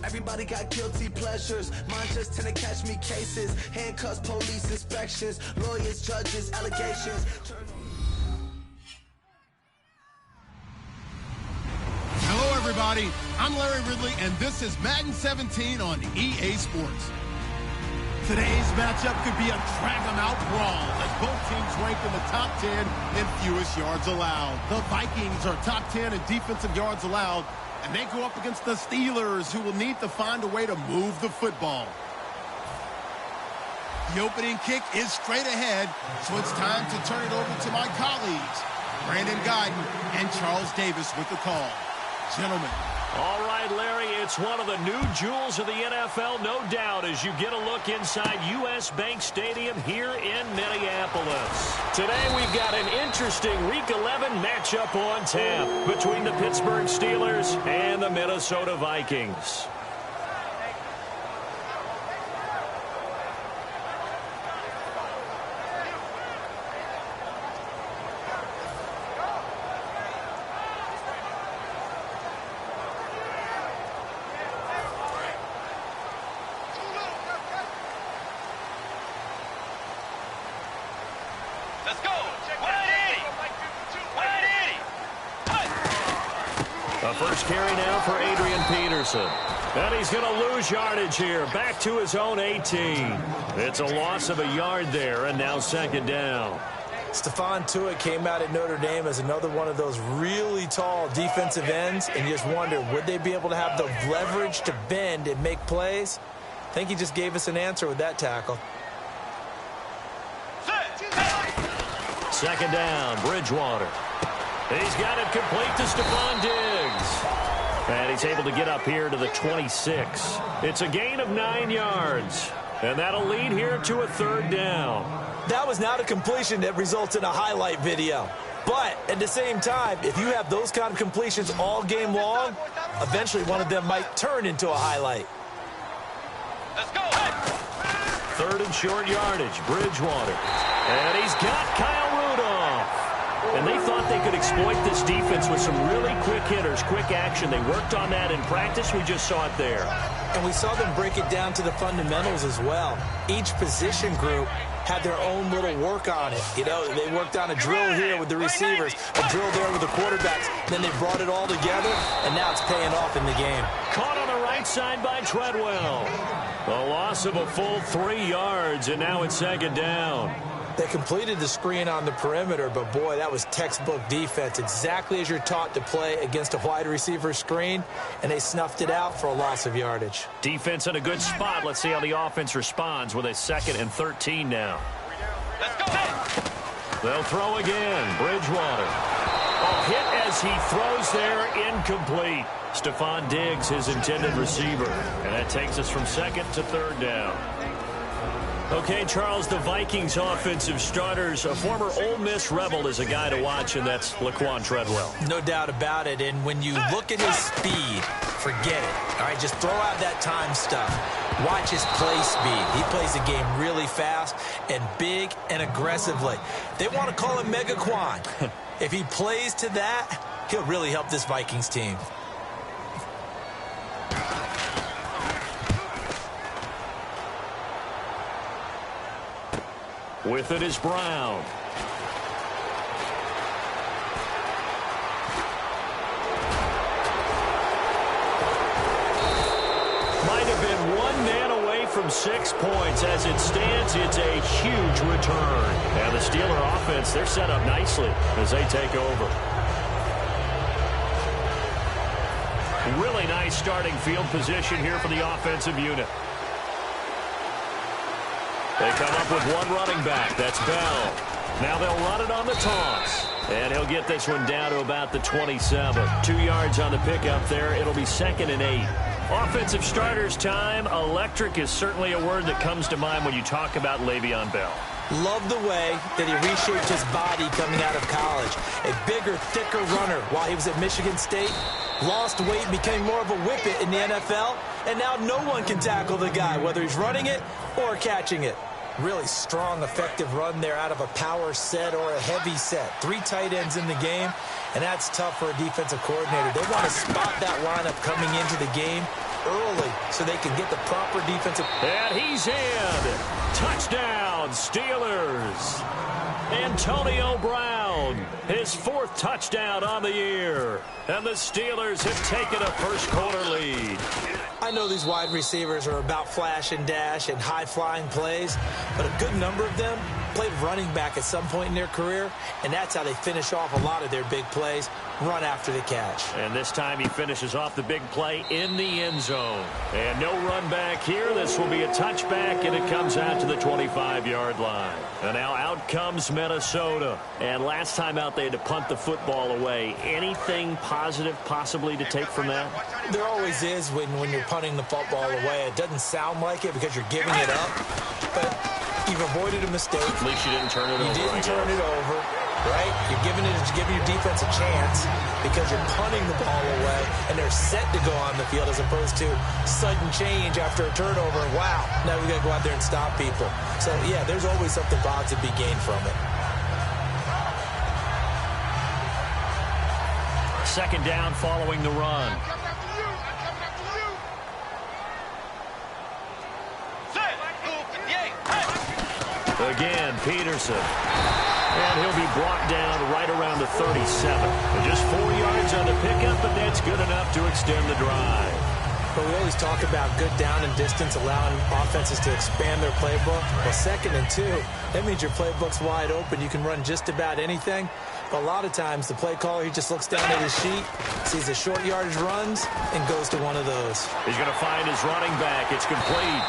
Everybody got guilty pleasures. Mine just tend to catch me cases. Handcuffs, police inspections, lawyers, judges, allegations. Hello, everybody. I'm Larry Ridley, and this is Madden 17 on EA Sports. Today's matchup could be a drag-em-out brawl as both teams rank in the top 10 in fewest yards allowed. The Vikings are top 10 in defensive yards allowed, and they go up against the Steelers, who will need to find a way to move the football. The opening kick is straight ahead, so it's time to turn it over to my colleagues, Brandon Guyton and Charles Davis with the call. Gentlemen. All right, Larry, it's one of the new jewels of the NFL, no doubt, as you get a look inside US Bank Stadium here in Minneapolis. Today we've got an interesting Week 11 matchup on tap between the Pittsburgh Steelers and the Minnesota Vikings. Let's go. 180. 180. A first carry now for Adrian Peterson. And he's going to lose yardage here. Back to his own 18. It's a loss of a yard there, and now second down. Stephon Tuitt came out at Notre Dame as another one of those really tall defensive ends, and you just wonder, would they be able to have the leverage to bend and make plays? I think he just gave us an answer with that tackle. Second down, Bridgewater. He's got it complete to Stephon Diggs. And he's able to get up here to the 26. It's a gain of 9 yards. And that'll lead here to a third down. That was not a completion that results in a highlight video. But at the same time, if you have those kind of completions all game long, eventually one of them might turn into a highlight. Let's go. Third and short yardage, Bridgewater. And he's got Kyle Rudolph. And they thought they could exploit this defense with some really quick hitters, quick action. They worked on that in practice. We just saw it there. And we saw them break it down to the fundamentals as well. Each position group had their own little work on it. You know, they worked on a drill here with the receivers, a drill there with the quarterbacks. Then they brought it all together, and now it's paying off in the game. Caught on the right side by Treadwell. A loss of a full 3 yards, and now it's second down. They completed the screen on the perimeter, but boy, that was textbook defense. Exactly as you're taught to play against a wide receiver screen, and they snuffed it out for a loss of yardage. Defense in a good spot. Let's see how the offense responds with a 2nd and 13 now. Let's go. They'll throw again. Bridgewater. A hit as he throws there, incomplete. Stephon Diggs, his intended receiver. And that takes us from 2nd to 3rd down. Okay, Charles, the Vikings offensive starters, a former Ole Miss Rebel is a guy to watch, and that's Laquan Treadwell. No doubt about it, and when you look at his speed, forget it. All right, just throw out that time stuff. Watch his play speed. He plays the game really fast and big and aggressively. They want to call him Megaquan. If he plays to that, he'll really help this Vikings team. With it is Brown. Might have been one man away from 6 points. As it stands, it's a huge return. And the Steeler offense, they're set up nicely as they take over. Really nice starting field position here for the offensive unit. They come up with one running back. That's Bell. Now they'll run it on the toss. And he'll get this one down to about the 27. 2 yards on the pickup there. It'll be 2nd and 8. Offensive starters time. Electric is certainly a word that comes to mind when you talk about Le'Veon Bell. Love the way that he reshaped his body coming out of college. A bigger, thicker runner while he was at Michigan State. Lost weight, became more of a whippet in the NFL. And now no one can tackle the guy, whether he's running it or catching it. Really strong, effective run there out of a power set or a heavy set. 3 tight ends in the game, and that's tough for a defensive coordinator. They want to spot that lineup coming into the game early so they can get the proper defensive. And he's in. Touchdown, Steelers. Antonio Brown, his 4th touchdown on the year. And the Steelers have taken a first-quarter lead. I know these wide receivers are about flash and dash and high-flying plays, but a good number of them played running back at some point in their career, and that's how they finish off a lot of their big plays, run after the catch. And this time he finishes off the big play in the end zone. And no run back here. This will be a touchback, and it comes out to the 25-yard line. And now out comes Minnesota. And last time out they had to punt the football away. Anything positive possibly to take from that? There always is when you're punting the football away. It doesn't sound like it because you're giving it up, but you've avoided a mistake. At least you didn't turn it over. You didn't turn it over, right? You're giving your defense a chance because you're punting the ball away, and they're set to go on the field as opposed to sudden change after a turnover. Wow, now we got to go out there and stop people. So, yeah, there's always something positive to be gained from it. Second down following the run. Again, Peterson. And he'll be brought down right around the 37. Just 4 yards on the pickup, but that's good enough to extend the drive. But we always talk about good down and distance, allowing offenses to expand their playbook. Well, 2nd and 2, that means your playbook's wide open. You can run just about anything. But a lot of times, the play caller, he just looks down at his sheet, sees the short yardage runs, and goes to one of those. He's going to find his running back. It's complete.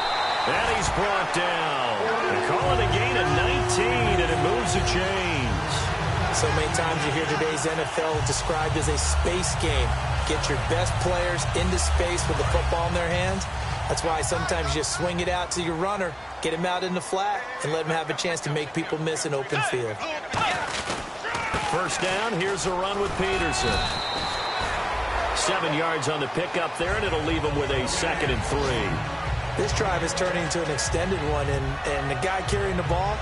And he's brought down. They call it a gain of 19, and it moves the chains. So many times you hear today's NFL described as a space game. Get your best players into space with the football in their hands. That's why sometimes you just swing it out to your runner, get him out in the flat, and let him have a chance to make people miss an open field. First down, here's a run with Peterson. 7 yards on the pickup there, and it'll leave him with a 2nd and 3. This drive is turning into an extended one, and the guy carrying the ball,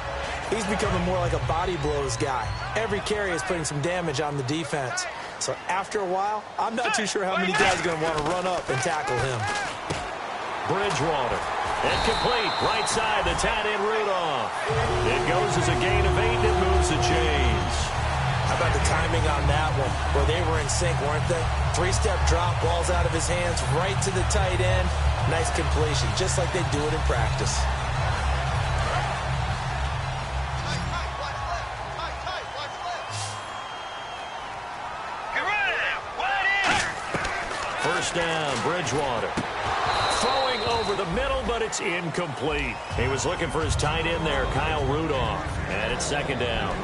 he's becoming more like a body blows guy. Every carry is putting some damage on the defense. So after a while, I'm not too sure how many guys are going to want to run up and tackle him. Bridgewater. Incomplete. Right side, the tight end Rudolph. It goes as a gain of 8, and it moves the chains. How about the timing on that one? Well, they were in sync, weren't they? 3-step drop, ball's out of his hands, right to the tight end. Nice completion, just like they do it in practice. First down, Bridgewater. Throwing over the middle, but it's incomplete. He was looking for his tight end there, Kyle Rudolph. And it's 2nd down.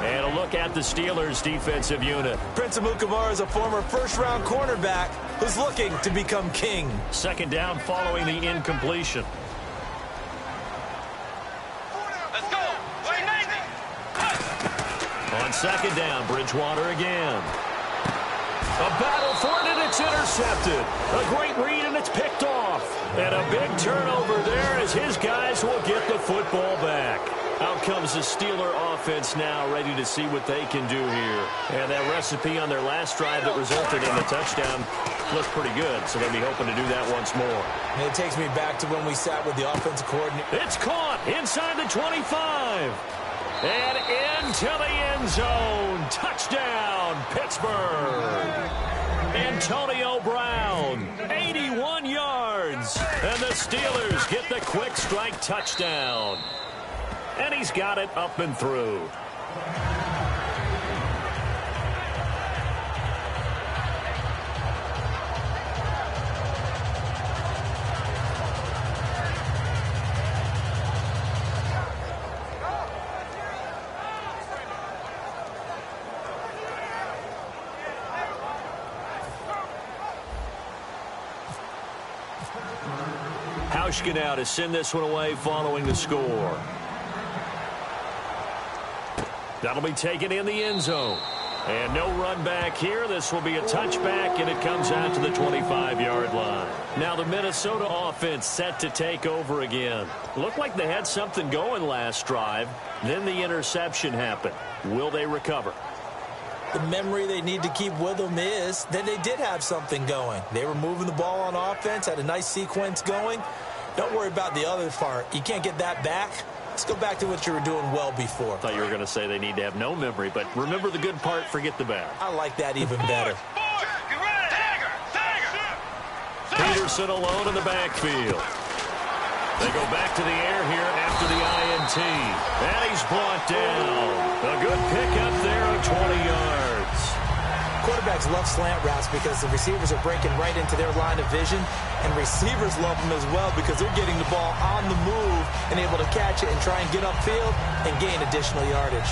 And a look at the Steelers' defensive unit. Prince Amukamara is a former first-round cornerback who's looking to become king. 2nd down following the incompletion. Let's go. On 2nd down, Bridgewater again. A battle for it, and it's intercepted. A great read, and it's picked off. And a big turnover there as his guys will get the football back. Out comes the Steeler offense now, ready to see what they can do here. And that recipe on their last drive that resulted in the touchdown looked pretty good, so they'll be hoping to do that once more. And it takes me back to when we sat with the offensive coordinator. It's caught inside the 25. And into the end zone. Touchdown, Pittsburgh. Antonio Brown, 81 yards. And the Steelers get the quick strike touchdown. And he's got it up and through. Hauschka now to send this one away following the score. That'll be taken in the end zone. And no run back here. This will be a touchback, and it comes out to the 25-yard line. Now the Minnesota offense set to take over again. Looked like they had something going last drive. Then the interception happened. Will they recover? The memory they need to keep with them is that they did have something going. They were moving the ball on offense, had a nice sequence going. Don't worry about the other part. You can't get that back. Let's go back to what you were doing well before. I thought you were going to say they need to have no memory, but remember the good part, forget the bad. I like that even better. Peterson alone in the backfield. They go back to the air here after the INT. And he's brought down. A good pickup there of 20 yards. Quarterbacks love slant routes because the receivers are breaking right into their line of vision, and receivers love them as well because they're getting the ball on the move and able to catch it and try and get upfield and gain additional yardage.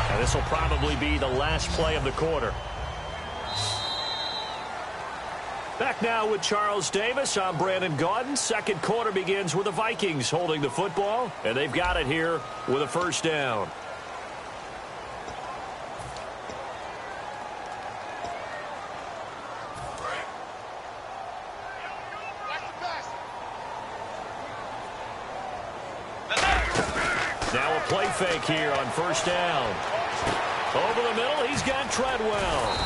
And this will probably be the last play of the quarter. Back now with Charles Davis. I'm Brandon Gaudin. Second quarter begins with the Vikings holding the football, and they've got it here with a first down. Now a play fake here on first down. Over the middle, he's got Treadwell.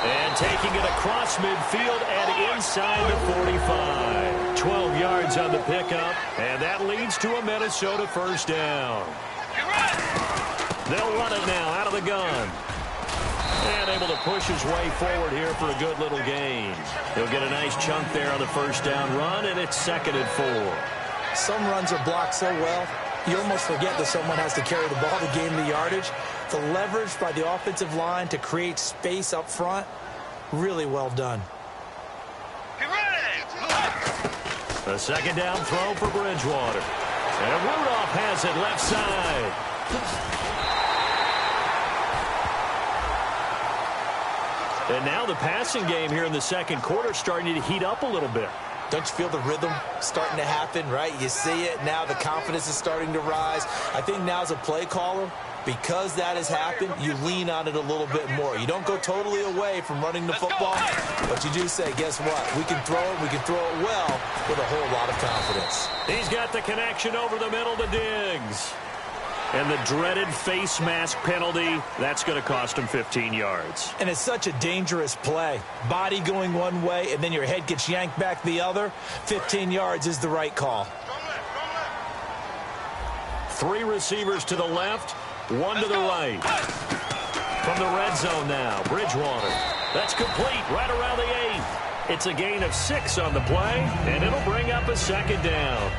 And taking it across midfield and inside the 45. 12 yards on the pickup, and that leads to a Minnesota first down. They'll run it now out of the gun. And able to push his way forward here for a good little gain. He'll get a nice chunk there on the first down run, and it's 2nd and 4. Some runs are blocked so well, you almost forget that someone has to carry the ball to gain the yardage. The leverage by the offensive line to create space up front, really well done. A second down throw for Bridgewater. And Rudolph has it left side. And now the passing game here in the second quarter starting to heat up a little bit. Don't you feel the rhythm starting to happen, right? You see it now. The confidence is starting to rise. I think now as a play caller, because that has happened, you lean on it a little bit more. You don't go totally away from running the football, but you do say, guess what? We can throw it. We can throw it well with a whole lot of confidence. He's got the connection over the middle to Diggs. And the dreaded face mask penalty, that's going to cost him 15 yards. And it's such a dangerous play. Body going one way, and then your head gets yanked back the other. 15 yards is the right call. 3 receivers to the left, 1 to the right. From the red zone now, Bridgewater. That's complete right around the 8. It's a gain of 6 on the play, and it'll bring up a second down.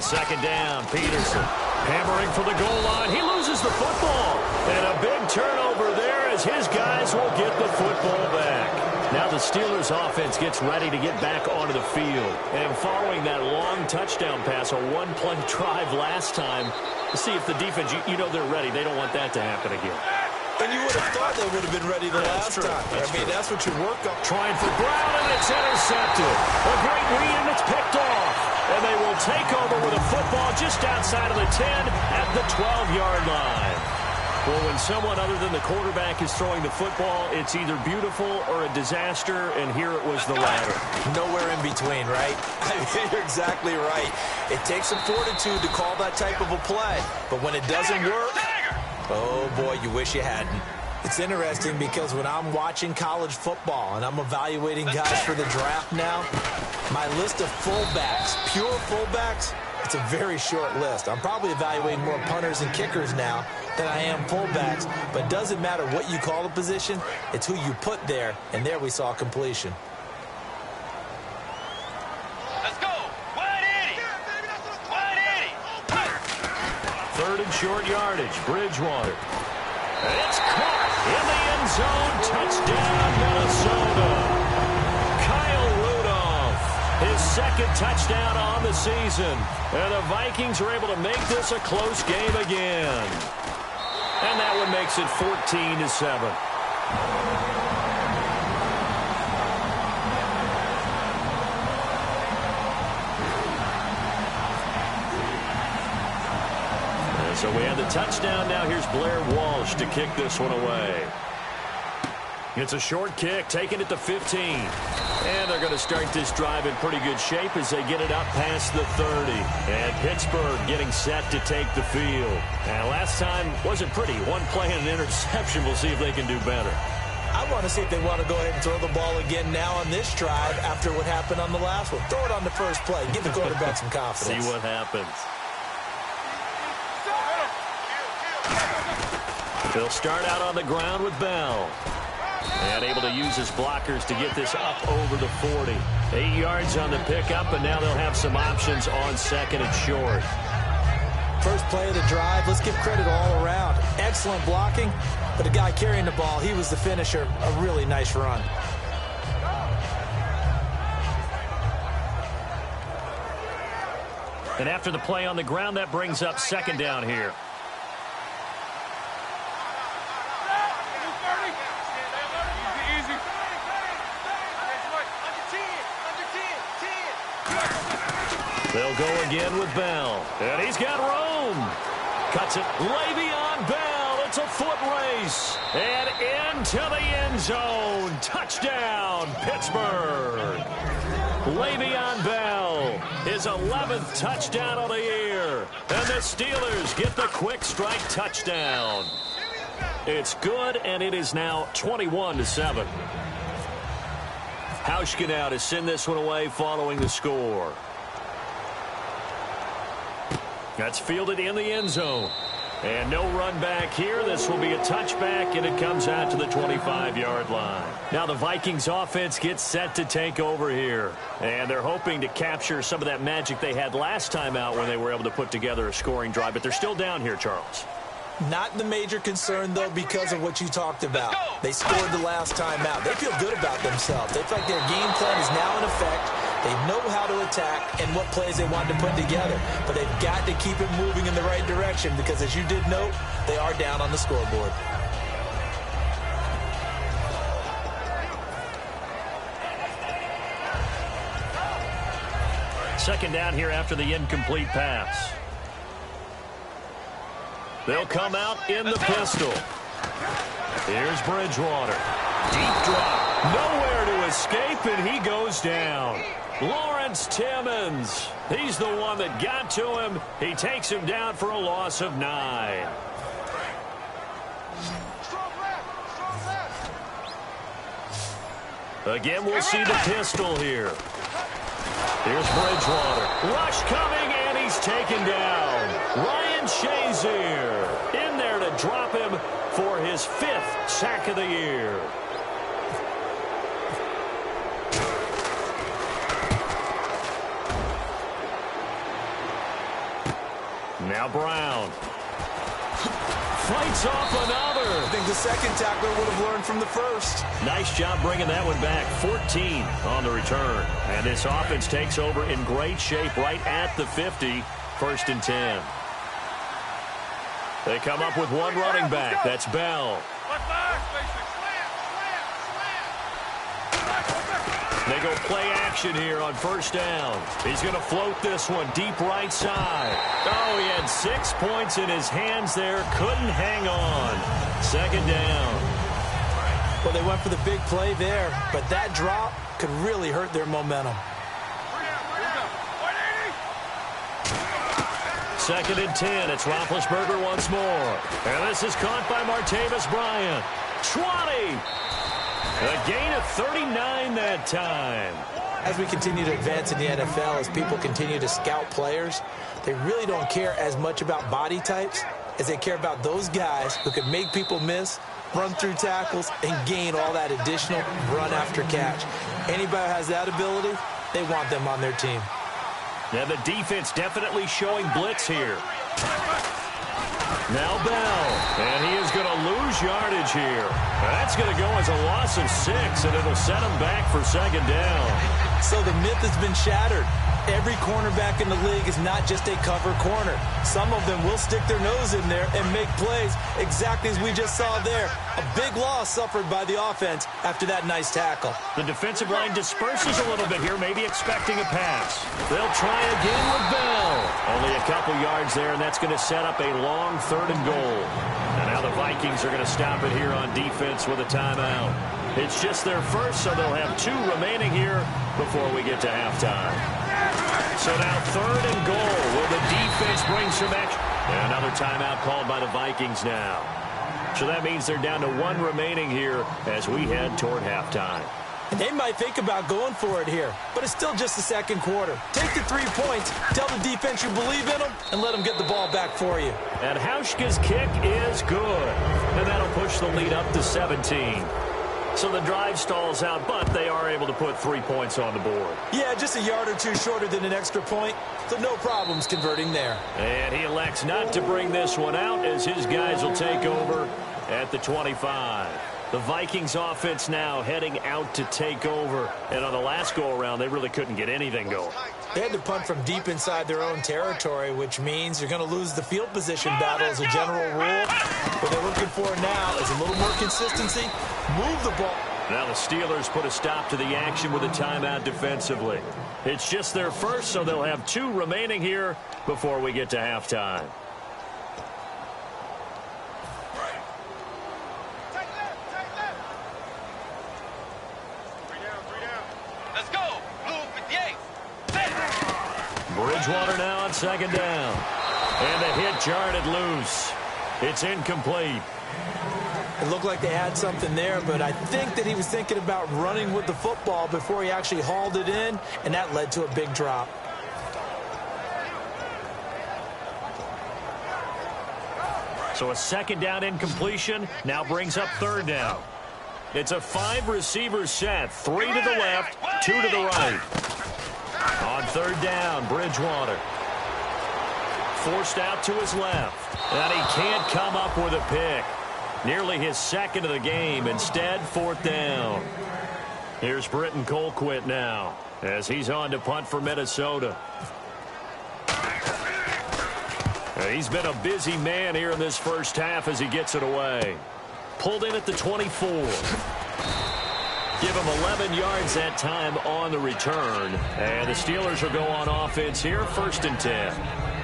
Second down, Peterson hammering for the goal line. He loses the football. And a big turnover there as his guys will get the football back. Now the Steelers offense gets ready to get back onto the field. And following that long touchdown pass, a one-play drive last time, to see if the defense, you know they're ready. They don't want that to happen again. And you would have thought they would have been ready the last time. That's what you work up. Trying for Brown, and it's intercepted. A great read, and it's picked off. And they will take over with a football just outside of the 10 at the 12-yard line. Well, when someone other than the quarterback is throwing the football, it's either beautiful or a disaster, and here it was the latter. Nowhere in between, right? You're exactly right. It takes some fortitude to call that type of a play. But when it doesn't work, oh, boy, you wish you hadn't. It's interesting because when I'm watching college football and I'm evaluating guys for the draft now, my list of fullbacks, pure fullbacks, it's a very short list. I'm probably evaluating more punters and kickers now than I am fullbacks, but it doesn't matter what you call the position, it's who you put there, and there we saw completion. Let's go. 180. 180. Third and short yardage, Bridgewater. And it's caught in the end zone. Touchdown, Minnesota. Kyle Rudolph, his second touchdown on the season. And the Vikings are able to make this a close game again. And that one makes it 14-7. So we have the touchdown. Now here's Blair Walsh to kick this one away. It's a short kick, taking it to 15. And they're going to start this drive in pretty good shape as they get it up past the 30. And Pittsburgh getting set to take the field. And last time wasn't pretty. One play and an interception. We'll see if they can do better. I want to see if they want to go ahead and throw the ball again now on this drive after what happened on the last one. Throw it on the first play. Give the quarterback some confidence. See what happens. They'll start out on the ground with Bell. And able to use his blockers to get this up over the 40. 8 yards on the pickup, and now they'll have some options on second and short. First play of the drive, let's give credit all around. Excellent blocking, but the guy carrying the ball, he was the finisher. A really nice run. And after the play on the ground, that brings up second down here. They'll go again with Bell. And he's got room. Cuts it. Le'Veon Bell. It's a foot race. And into the end zone. Touchdown, Pittsburgh. Le'Veon Bell. His 11th touchdown of the year. And the Steelers get the quick strike touchdown. It's good, and it is now 21-7. Hauschka now to send this one away following the score. That's fielded in the end zone. And no run back here. This will be a touchback, and it comes out to the 25-yard line. Now the Vikings offense gets set to take over here. And they're hoping to capture some of that magic they had last time out when they were able to put together a scoring drive. But they're still down here, Charles. Not the major concern, though, because of what you talked about. They scored the last time out. They feel good about themselves. They feel like their game plan is now in effect. They know how to attack and what plays they want to put together. But they've got to keep it moving in the right direction because, as you did note, they are down on the scoreboard. Second down here after the incomplete pass. They'll come out in the pistol. Here's Bridgewater. Deep drop. Nowhere to escape, and he goes down. Lawrence Timmons. He's the one that got to him. He takes him down for a loss of 9. Again, we'll see the pistol here. Here's Bridgewater. Rush coming, and he's taken down. Ryan Shazier in there to drop him for his 5th sack of the year. Now Brown. Fights off another. I think the second tackler would have learned from the first. Nice job bringing that one back. 14 on the return. And this offense takes over in great shape right at the 50. 1st and 10. They come up with one running back. That's Bell. They go play action here on 1st down. He's going to float this one deep right side. Oh, he had 6 points in his hands there. Couldn't hang on. 2nd down. Well, they went for the big play there, but that drop could really hurt their momentum. 2nd and 10. It's Roethlisberger once more. And this is caught by Martavis Bryant. 20. A gain of 39 that time. As we continue to advance in the NFL, as people continue to scout players, they really don't care as much about body types as they care about those guys who can make people miss, run through tackles, and gain all that additional run after catch. Anybody who has that ability, they want them on their team. And the defense definitely showing blitz here. Now Bell, and he is going to lose yardage here. That's going to go as a loss of 6, and it'll set him back for 2nd down. So the myth has been shattered. Every cornerback in the league is not just a cover corner. Some of them will stick their nose in there and make plays exactly as we just saw there. A big loss suffered by the offense after that nice tackle. The defensive line disperses a little bit here, maybe expecting a pass. They'll try again with Bell. Only a couple yards there, and that's going to set up a long 3rd and goal. And now the Vikings are going to stop it here on defense with a timeout. It's just their first, so they'll have 2 remaining here before we get to halftime. So now 3rd and goal. Will the defense bring some action? And another timeout called by the Vikings now. So that means they're down to 1 remaining here as we head toward halftime. They might think about going for it here, but it's still just the 2nd quarter. Take the 3 points, tell the defense you believe in them, and let them get the ball back for you. And Hauschka's kick is good. And that'll push the lead up to 17. So the drive stalls out, but they are able to put 3 points on the board. Yeah, just a yard or 2 shorter than an extra point, so no problems converting there. And he elects not to bring this one out as his guys will take over at the 25. The Vikings offense now heading out to take over. And on the last go-around, they really couldn't get anything going. They had to punt from deep inside their own territory, which means you're going to lose the field position battle as a general rule. What they're looking for now is a little more consistency. Move the ball. Now the Steelers put a stop to the action with a timeout defensively. It's just their first, so they'll have 2 remaining here before we get to halftime. Let's go. Blue 58. Bridgewater now on 2nd down. And the hit jarred it loose. It's incomplete. It looked like they had something there, but I think that he was thinking about running with the football before he actually hauled it in, and that led to a big drop. So a 2nd down incompletion now brings up 3rd down. It's a 5-receiver set, 3 to the left, 2 to the right. On 3rd down, Bridgewater. Forced out to his left. And he can't come up with a pick. Nearly his 2nd of the game. Instead, 4th down. Here's Britton Colquitt now as he's on to punt for Minnesota. He's been a busy man here in this first half as he gets it away. Pulled in at the 24. Give him 11 yards that time on the return. And the Steelers will go on offense here, 1st and 10.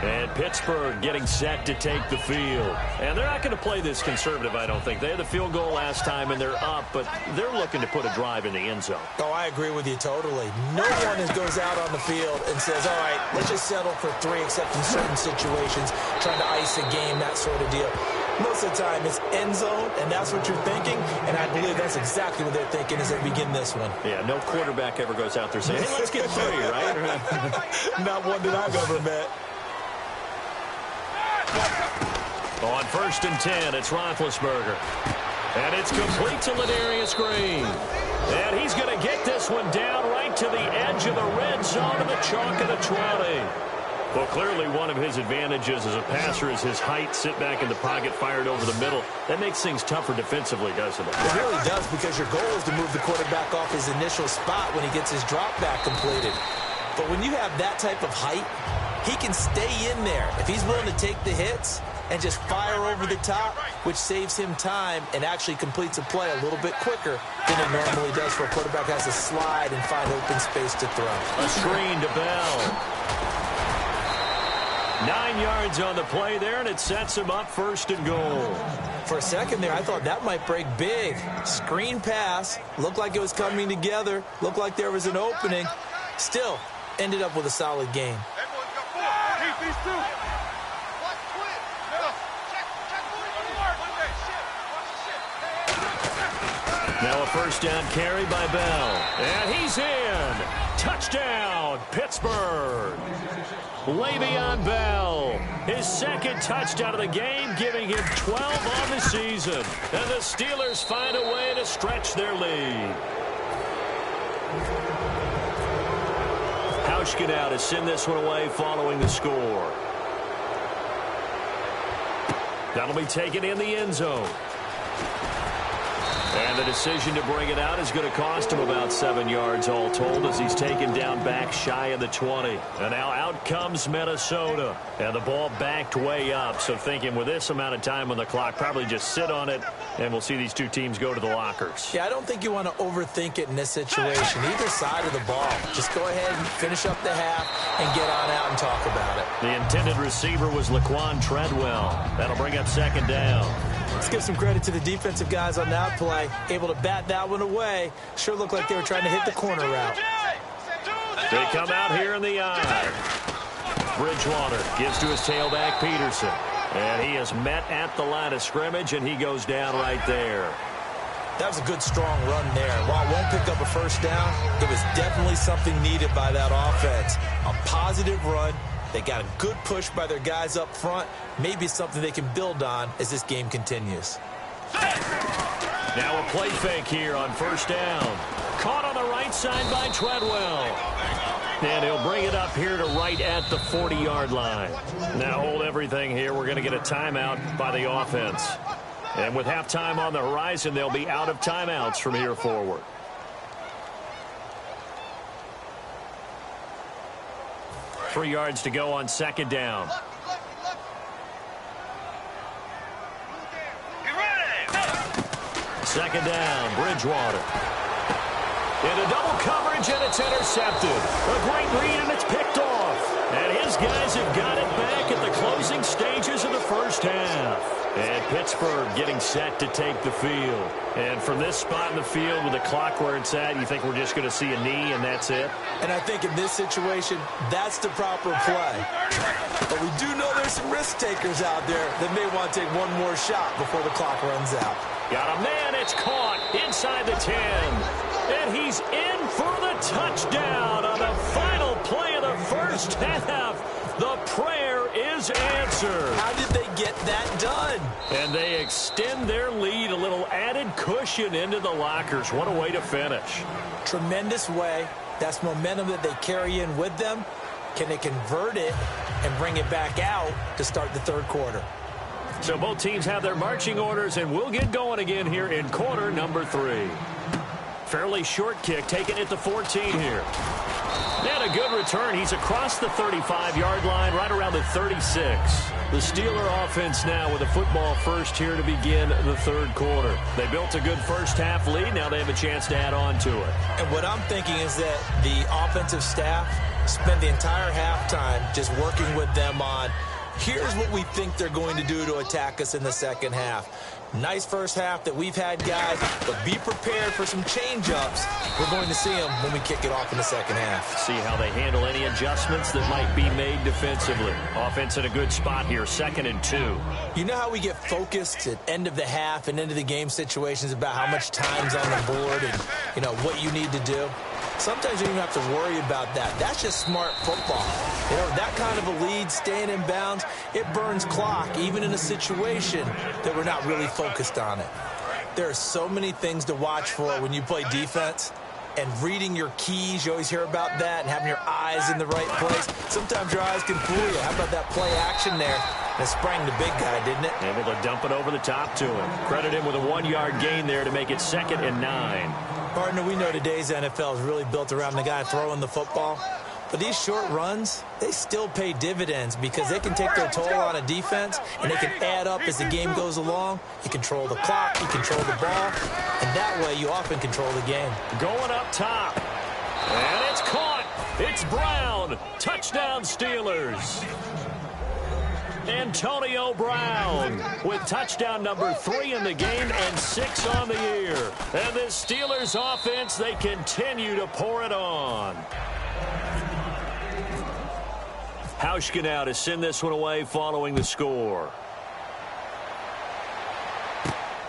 And Pittsburgh getting set to take the field. And they're not going to play this conservative, I don't think. They had the field goal last time, and they're up, but they're looking to put a drive in the end zone. Oh, I agree with you totally. No one goes out on the field and says, all right, let's just settle for 3, except in certain situations, trying to ice a game, that sort of deal. Most of the time, it's end zone, and that's what you're thinking, and I believe that's exactly what they're thinking as they begin this one. Yeah, no quarterback ever goes out there saying, hey, let's get 3, right? Not one that I've ever met. On 1st and 10, it's Roethlisberger. And it's complete to Ladarius Green. And he's going to get this one down right to the edge of the red zone of the chalk of the 20. Well, clearly one of his advantages as a passer is his height, sit back in the pocket, fired over the middle. That makes things tougher defensively, doesn't it? It really does, because your goal is to move the quarterback off his initial spot when he gets his drop back completed. But when you have that type of height, he can stay in there. If he's willing to take the hits and just fire over the top, which saves him time and actually completes a play a little bit quicker than it normally does for a quarterback has to slide and find open space to throw. A screen to Bell. 9 yards on the play there, and it sets him up 1st and goal. For a second there, I thought that might break big. Screen pass, looked like it was coming together, looked like there was an opening. Still, ended up with a solid game. Now a 1st down carry by Bell. And he's in. Touchdown, Pittsburgh. Le'Veon Bell, his 2nd touchdown of the game, giving him 12 on the season. And the Steelers find a way to stretch their lead. Hauschka now to send this one away following the score. That'll be taken in the end zone. And the decision to bring it out is going to cost him about 7 yards all told as he's taken down back shy of the 20. And now out comes Minnesota. And the ball backed way up. So thinking with this amount of time on the clock, probably just sit on it, and we'll see these two teams go to the lockers. Yeah, I don't think you want to overthink it in this situation. Either side of the ball. Just go ahead and finish up the half and get on out and talk about it. The intended receiver was Laquan Treadwell. That'll bring up second down. Let's give some credit to the defensive guys on that play. Able to bat that one away. Sure looked like they were trying to hit the corner route. They come out here in the eye. Bridgewater gives to his tailback, Peterson. And he is met at the line of scrimmage, and he goes down right there. That was a good, strong run there. While it won't pick up a first down, it was definitely something needed by that offense. A positive run. They got a good push by their guys up front. Maybe something they can build on as this game continues. Now a play fake here on first down. Caught on the right side by Treadwell. And he'll bring it up here to right at the 40-yard line. Now hold everything here. We're going to get a timeout by the offense. And with halftime on the horizon, they'll be out of timeouts from here forward. Three yards to go on second down. Second down, Bridgewater. Into double coverage, and it's intercepted. A great read, and it's picked off. And his guys have got it back at the closing stages of the first half. And Pittsburgh getting set to take the field. And from this spot in the field with the clock where it's at, you think we're just going to see a knee and that's it? And I think in this situation, that's the proper play. But we do know there's some risk takers out there that may want to take one more shot before the clock runs out. Got a man, it's caught inside the 10. And he's in for the touchdown on the final play of the first half. The prayer is answered. How did they get that done? And they extend their lead, a little added cushion into the lockers. What a way to finish. Tremendous way. That's momentum that they carry in with them. Can they convert it and bring it back out to start the third quarter? So both teams have their marching orders, and we'll get going again here in quarter number 3. Fairly short kick, taking it to 14 here. And a good return. He's across the 35-yard line, right around the 36. The Steeler offense now with a football first here to begin the third quarter. They built a good first half lead. Now they have a chance to add on to it. And what I'm thinking is that the offensive staff spent the entire halftime just working with them on, here's what we think they're going to do to attack us in the second half. Nice first half that we've had, guys, but be prepared for some change-ups. We're going to see them when we kick it off in the second half. See how they handle any adjustments that might be made defensively. Offense in a good spot here, 2nd and 2. You know how we get focused at end of the half and into the game situations about how much time's on the board and, you know, what you need to do? Sometimes you don't even have to worry about that. That's just smart football. You know, that kind of a lead, staying in bounds, it burns clock, even in a situation that we're not really focused on it. There are so many things to watch for when you play defense. And reading your keys, you always hear about that, and having your eyes in the right place. Sometimes your eyes can fool you. How about that play action there? That sprang the big guy, didn't it? Able to dump it over the top to him. Credit him with a 1-yard gain there to make it 2nd and 9. Partner, we know today's NFL is really built around the guy throwing the football. But these short runs, they still pay dividends because they can take their toll on a defense, and they can add up as the game goes along. You control the clock, you control the ball, and that way you often control the game. Going up top. And it's caught. It's Brown. Touchdown, Steelers. Antonio Brown with touchdown number 3 in the game and 6 on the year. And this Steelers offense, they continue to pour it on. Hauschka now to send this one away following the score.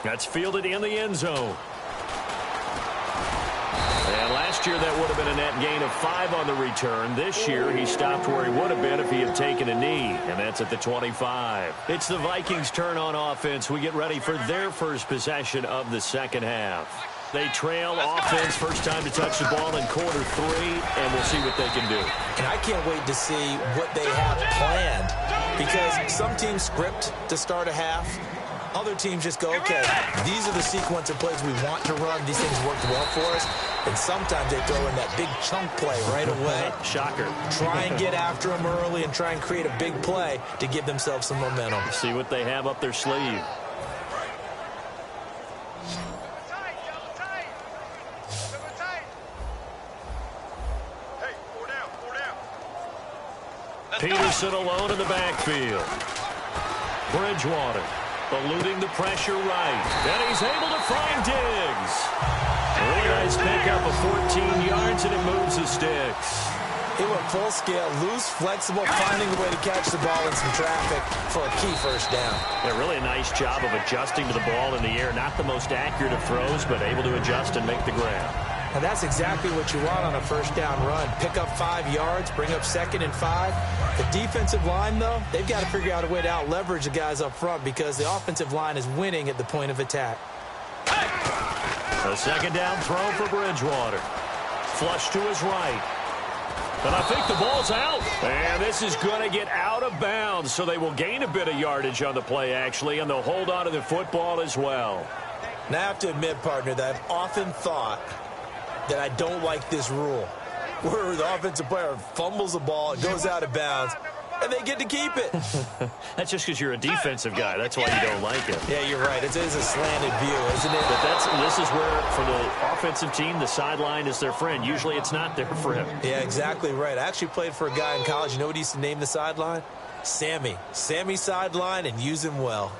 That's fielded in the end zone. And last year that would have been a net gain of 5 on the return. This year he stopped where he would have been if he had taken a knee, and that's at the 25. It's the Vikings' turn on offense. We get ready for their first possession of the second half. They trail offense, first time to touch the ball in quarter 3, and we'll see what they can do. And I can't wait to see what they have planned, because some teams script to start a half. Other teams just go, okay, these are the sequence of plays we want to run. These things worked well for us. And sometimes they throw in that big chunk play right away. Shocker. Try and get after them early and try and create a big play to give themselves some momentum. See what they have up their sleeve. Peterson alone in the backfield. Bridgewater eluding the pressure right. And he's able to find Diggs. Really nice pickup of 14 yards, and it moves the sticks. He went full scale, loose, flexible, finding a way to catch the ball in some traffic for a key first down. Yeah, really a nice job of adjusting to the ball in the air. Not the most accurate of throws, but able to adjust and make the grab. And that's exactly what you want on a first down run. Pick up 5 yards, bring up 2nd and 5. The defensive line, though, they've got to figure out a way to out-leverage the guys up front because the offensive line is winning at the point of attack. A second down throw for Bridgewater. Flush to his right. And I think the ball's out. And this is going to get out of bounds, so they will gain a bit of yardage on the play, actually, and they'll hold on to the football as well. Now, I have to admit, partner, that I've often thought that I don't like this rule, where the offensive player fumbles the ball, it goes out of bounds, and they get to keep it. That's just because you're a defensive guy. That's why you don't like it. Yeah, you're right. It is a slanted view, isn't it? But this is where, for the offensive team, the sideline is their friend. Usually it's not their friend. Yeah, exactly right. I actually played for a guy in college. You know what he used to name the sideline? Sammy. Sammy sideline, and use him well.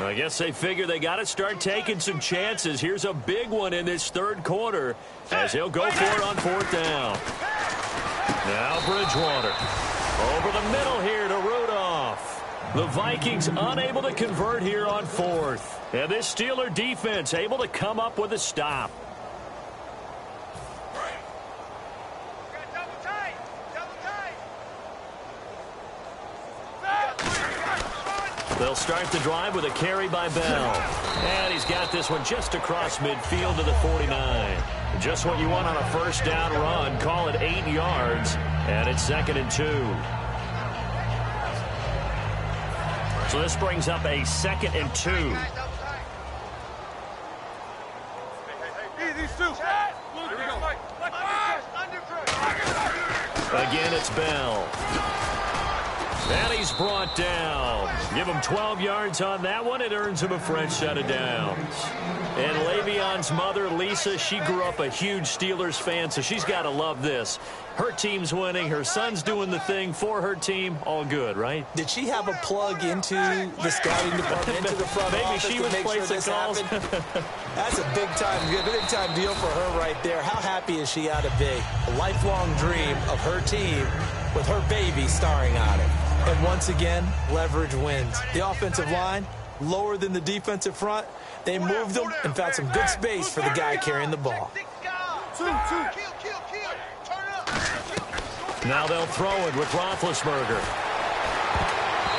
I guess they figure they got to start taking some chances. Here's a big one in this third quarter as he'll go for it on 4th down. Now Bridgewater over the middle here to Rudolph. The Vikings unable to convert here on 4th. And this Steeler defense able to come up with a stop. They'll start the drive with a carry by Bell. And he's got this one just across midfield to the 49. Just what you want on a first down run. Call it 8 yards. And it's 2nd and 2. So this brings up a 2nd and 2. Again, it's Bell. And he's brought down. Give him 12 yards on that one. It earns him a fresh set of downs. And Le'Veon's mother, Lisa, she grew up a huge Steelers fan, so she's got to love this. Her team's winning. Her son's doing the thing for her team. All good, right? Did she have a plug into the scouting department, into the front office? Maybe she was placing calls. That's a big-time deal for her right there. How happy is she out of be? A lifelong dream of her team with her baby starring on it. And once again, leverage wins. The offensive line, lower than the defensive front. They moved them and found some good space for the guy carrying the ball. Now they'll throw it with Roethlisberger.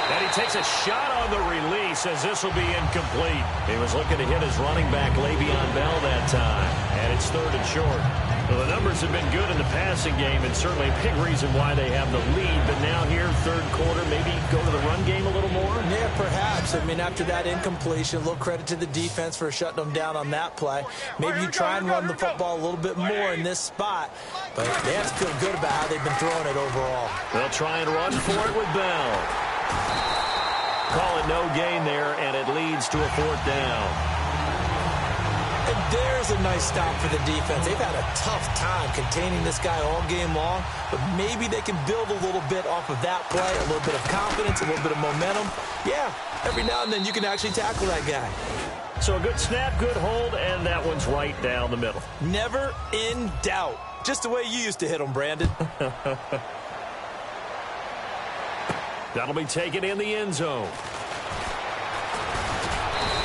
And he takes a shot on the release as this will be incomplete. He was looking to hit his running back, Le'Veon Bell, that time. And it's 3rd and short. Well, the numbers have been good in the passing game, and certainly a big reason why they have the lead. But now here, 3rd quarter, maybe go to the run game a little more? Yeah, perhaps. I mean, after that incompletion, a little credit to the defense for shutting them down on that play. Maybe you try and run the football a little bit more in this spot. But they have to feel good about how they've been throwing it overall. They'll try and run for it with Bell. Call it no gain there, and it leads to a 4th down. And there's a nice stop for the defense. They've had a tough time containing this guy all game long, but maybe they can build a little bit off of that play, a little bit of confidence, a little bit of momentum. Yeah, every now and then you can actually tackle that guy. So a good snap, good hold, and that one's right down the middle. Never in doubt. Just the way you used to hit them, Brandon. That'll be taken in the end zone.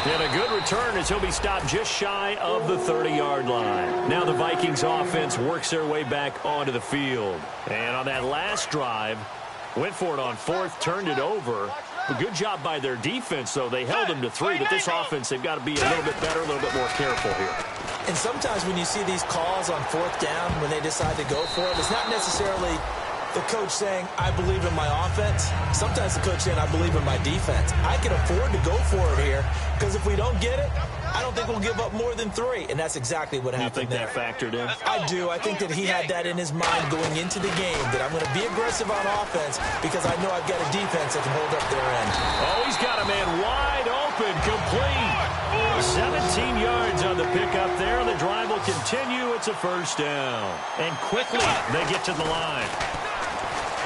And a good return as he'll be stopped just shy of the 30-yard line. Now the Vikings offense works their way back onto the field. And on that last drive, went for it on 4th, turned it over. A good job by their defense, though. They held them to 3, but this offense, they've got to be a little bit better, a little bit more careful here. And sometimes when you see these calls on 4th down, when they decide to go for it, it's not necessarily the coach saying, I believe in my offense. Sometimes the coach saying, I believe in my defense. I can afford to go for it here because if we don't get it, I don't think we'll give up more than 3. And that's exactly what happened there. You think that factored in? I do. I think that he had that in his mind going into the game, that I'm going to be aggressive on offense because I know I've got a defense that can hold up their end. Oh, he's got a man wide open, complete. 17 yards on the pickup there. The drive will continue. It's a first down. And quickly they get to the line.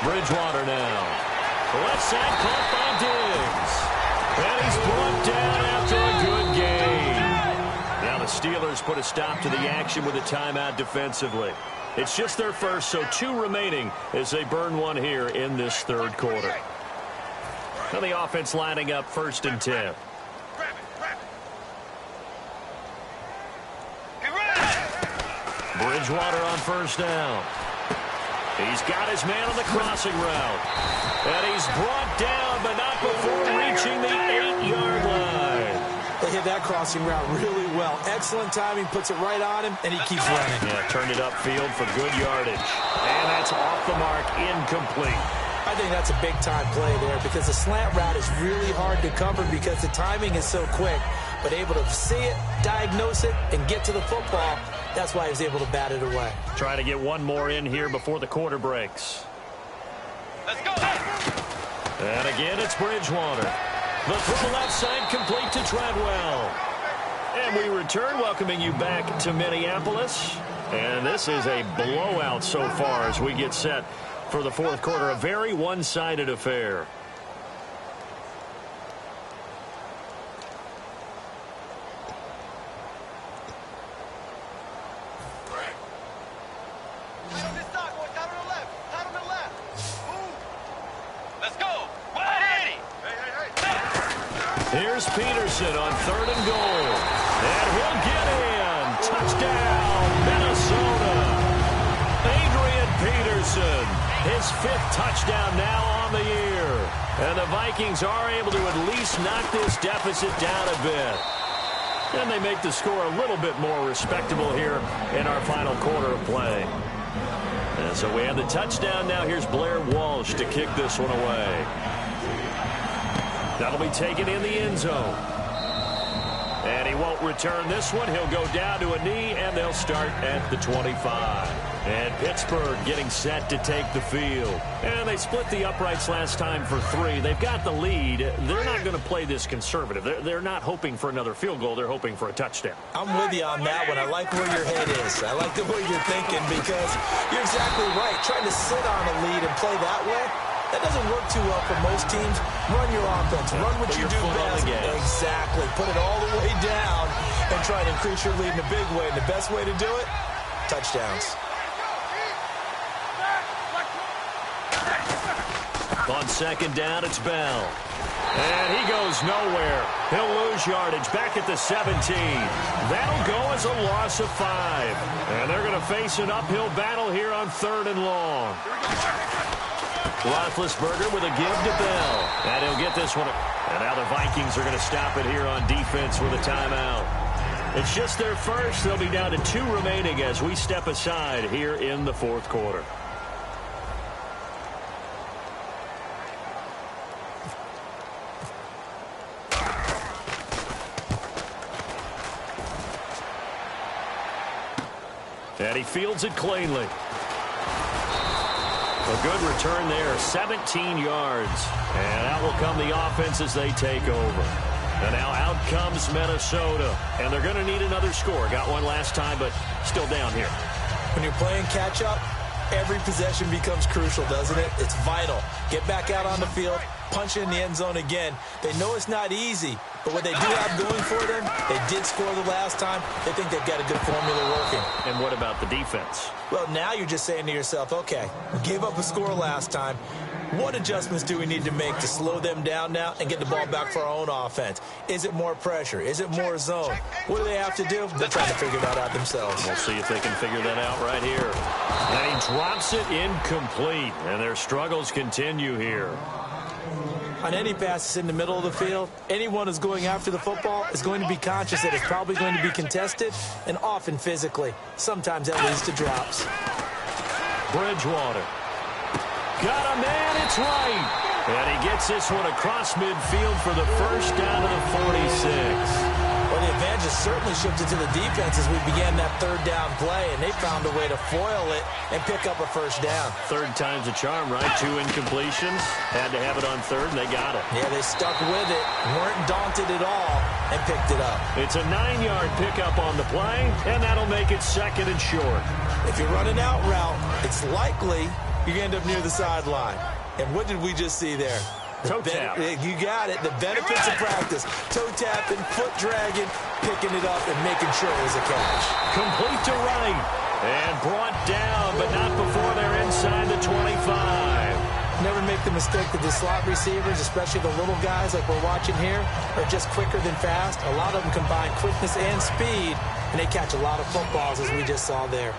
Bridgewater now. Left side caught by Diggs. And he's brought down after a good game. Now the Steelers put a stop to the action with a timeout defensively. It's just their first, so 2 remaining as they burn one here in this third quarter. Now the offense lining up 1st and 10. Bridgewater on first down. He's got his man on the crossing route. And he's brought down, but not before reaching the 8-yard line. They hit that crossing route really well. Excellent timing, puts it right on him, and he keeps running. Yeah, turned it upfield for good yardage. And that's off the mark, incomplete. I think that's a big-time play there because the slant route is really hard to cover because the timing is so quick. But able to see it, diagnose it, and get to the football, that's why he was able to bat it away. Trying to get one more in here before the quarter breaks. Let's go. And again, it's Bridgewater. The throw left side complete to Treadwell. And we return, welcoming you back to Minneapolis. And this is a blowout so far as we get set for the fourth quarter. A very one-sided affair. Here's Peterson on 3rd and goal. And he'll get in. Touchdown, Minnesota. Adrian Peterson, his 5th touchdown now on the year. And the Vikings are able to at least knock this deficit down a bit. And they make the score a little bit more respectable here in our final quarter of play. And so we have the touchdown now. Here's Blair Walsh to kick this one away. That'll be taken in the end zone. And he won't return this one. He'll go down to a knee, and they'll start at the 25. And Pittsburgh getting set to take the field. And they split the uprights last time for 3. They've got the lead. They're not going to play this conservative. They're not hoping for another field goal. They're hoping for a touchdown. I'm with you on that one. I like where your head is. I like the way you're thinking because you're exactly right. Trying to sit on a lead and play that way, that doesn't work too well for most teams. Run your offense. Run what you do best. Exactly. Put it all the way down and try to increase your lead in a big way. And the best way to do it, touchdowns. On 2nd down, it's Bell. And he goes nowhere. He'll lose yardage back at the 17. That'll go as a loss of 5. And they're going to face an uphill battle here on 3rd and long. Roethlisberger with a give to Bell. And he'll get this one. And now the Vikings are going to stop it here on defense with a timeout. It's just their first. They'll be down to 2 remaining as we step aside here in the fourth quarter. And he fields it cleanly. A good return there, 17 yards. And out will come the offense as they take over. And now out comes Minnesota. And they're going to need another score. Got one last time, but still down here. When you're playing catch-up, every possession becomes crucial, doesn't it? It's vital. Get back out on the field, punch it in the end zone again. They know it's not easy, but what they do have going for them, they did score the last time. They think they've got a good formula working. And what about the defense? Well, now you're just saying to yourself, okay, we gave up a score last time. What adjustments do we need to make to slow them down now and get the ball back for our own offense? Is it more pressure? Is it more zone? What do they have to do? They're trying to figure that out themselves. We'll see if they can figure that out right here. And he drops it incomplete, and their struggles continue here. On any passes in the middle of the field, anyone who's going after the football is going to be conscious that it's probably going to be contested and often physically. Sometimes that leads to drops. Bridgewater. Got a man, it's right. And he gets this one across midfield for the first down to the 46. Well, the advantage has certainly shifted to the defense as we began that third down play, and they found a way to foil it and pick up a first down. Third time's a charm, right? 2 incompletions. Had to have it on third, and they got it. Yeah, they stuck with it, weren't daunted at all, and picked it up. It's a 9-yard pickup on the play, and that'll make it second and short. If you're running out route, it's likely you're going to end up near the sideline. And what did we just see there? Toe tap. You got it. The benefits of practice. Toe tapping, foot dragging, picking it up, and making sure it was a catch. Complete to right. And brought down, but not before they're inside the 25. Never make the mistake that the slot receivers, especially the little guys like we're watching here, are just quicker than fast. A lot of them combine quickness and speed, and they catch a lot of footballs, as we just saw there.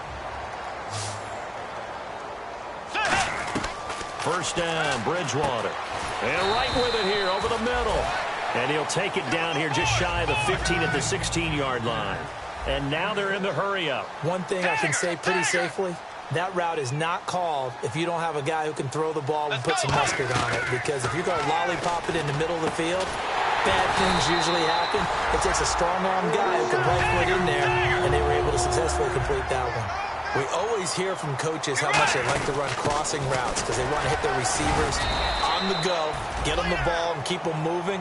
First down, Bridgewater. And right with it here over the middle. And he'll take it down here just shy of the 15 at the 16-yard line. And now they're in the hurry-up. One thing I can say pretty safely, that route is not called if you don't have a guy who can throw the ball and put some mustard on it. Because if you're going to lollipop it in the middle of the field, bad things usually happen. It takes a strong-arm guy who can rifle it in there, and they were able to successfully complete that one. We always hear from coaches how much they like to run crossing routes because they want to hit their receivers on the go, get them the ball, and keep them moving.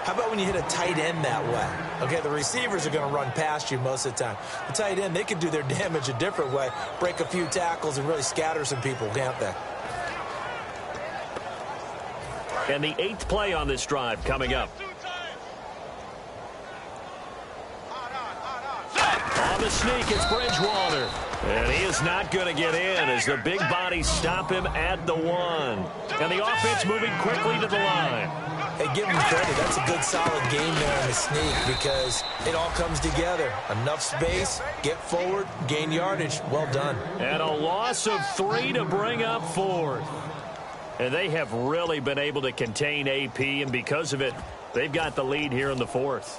How about when you hit a tight end that way? Okay, the receivers are going to run past you most of the time. The tight end, they can do their damage a different way, break a few tackles, and really scatter some people, can't they? And the 8th play on this drive coming up. On the sneak, it's Bridgewater. And he is not going to get in as the big bodies stop him at the 1. And the offense moving quickly to the line. Hey, give him credit. That's a good, solid game there in the sneak because it all comes together. Enough space, get forward, gain yardage. Well done. And a loss of 3 to bring up 4th. And they have really been able to contain AP, and because of it, they've got the lead here in the 4th.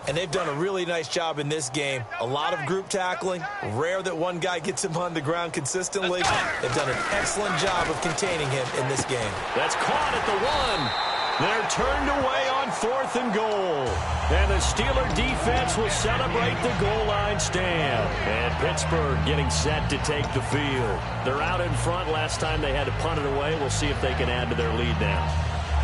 And they've done a really nice job in this game. A lot of group tackling. Rare that one guy gets him on the ground consistently. They've done an excellent job of containing him in this game. That's caught at the 1. They're turned away on 4th and goal. And the Steeler defense will celebrate the goal line stand. And Pittsburgh getting set to take the field. They're out in front. Last time they had to punt it away. We'll see if they can add to their lead now.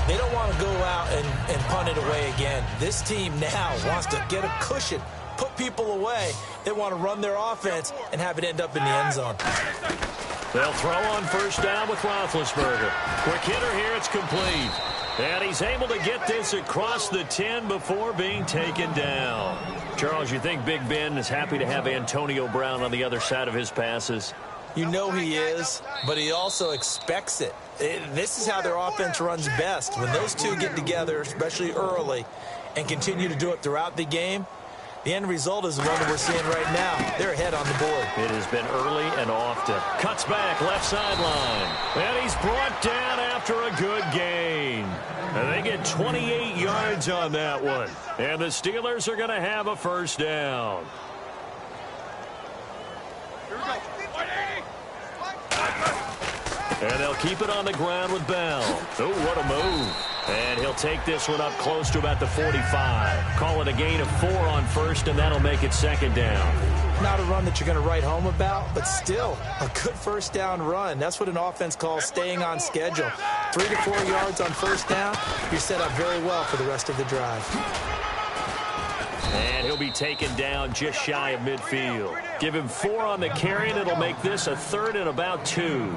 They don't want to go out and punt it away again. This team now wants to get a cushion, put people away. They want to run their offense and have it end up in the end zone. They'll throw on first down with Roethlisberger. Quick hitter here, it's complete. And he's able to get this across the 10 before being taken down. Charles, you think Big Ben is happy to have Antonio Brown on the other side of his passes? You know he is, but he also expects it. This is how their offense runs best. When those two get together, especially early, and continue to do it throughout the game, the end result is the one that we're seeing right now. They're ahead on the board. It has been early and often. Cuts back, left sideline. And he's brought down after a good gain. And they get 28 yards on that one. And the Steelers are going to have a first down. Here we go. 180. And they'll keep it on the ground with Bell. Oh, what a move. And he'll take this one up close to about the 45. Call it a gain of 4 on first, and that'll make it second down. Not a run that you're going to write home about, but still a good first down run. That's what an offense calls staying on schedule. 3 to 4 yards on first down, you're set up very well for the rest of the drive. And he'll be taken down just shy of midfield. Give him 4 on the carry, and it'll make this a 3rd and about 2.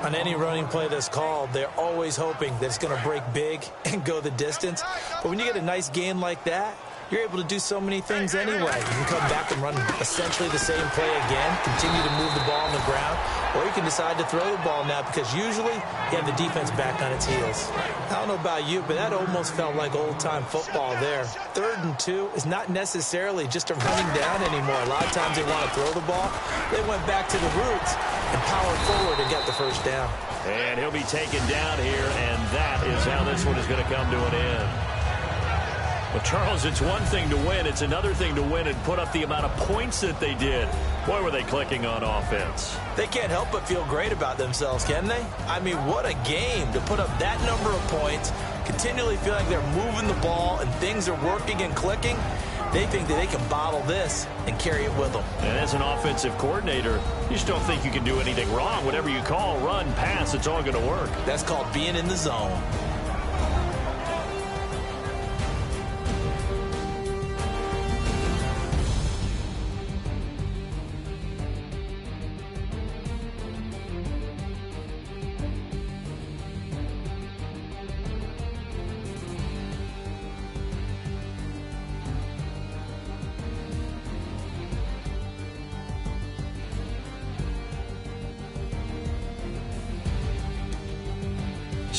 On any running play that's called, they're always hoping that it's going to break big and go the distance. But when you get a nice gain like that, you're able to do so many things anyway. You can come back and run essentially the same play again, continue to move the ball on the ground, or you can decide to throw the ball now because usually you have the defense back on its heels. I don't know about you, but that almost felt like old-time football there. 3rd and 2 is not necessarily just a running down anymore. A lot of times they want to throw the ball. They went back to the roots and powered forward and got the first down. And he'll be taken down here, and that is how this one is going to come to an end. Well, Charles, it's one thing to win. It's another thing to win and put up the amount of points that they did. Boy, were they clicking on offense. They can't help but feel great about themselves, can they? I mean, what a game to put up that number of points, continually feel like they're moving the ball and things are working and clicking. They think that they can bottle this and carry it with them. And as an offensive coordinator, you just don't think you can do anything wrong. Whatever you call, run, pass, it's all going to work. That's called being in the zone.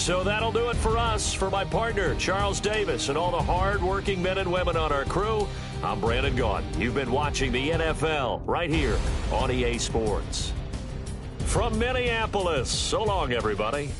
So that'll do it for us. For my partner, Charles Davis, and all the hard-working men and women on our crew, I'm Brandon Gaudin. You've been watching the NFL right here on EA Sports. From Minneapolis, so long, everybody.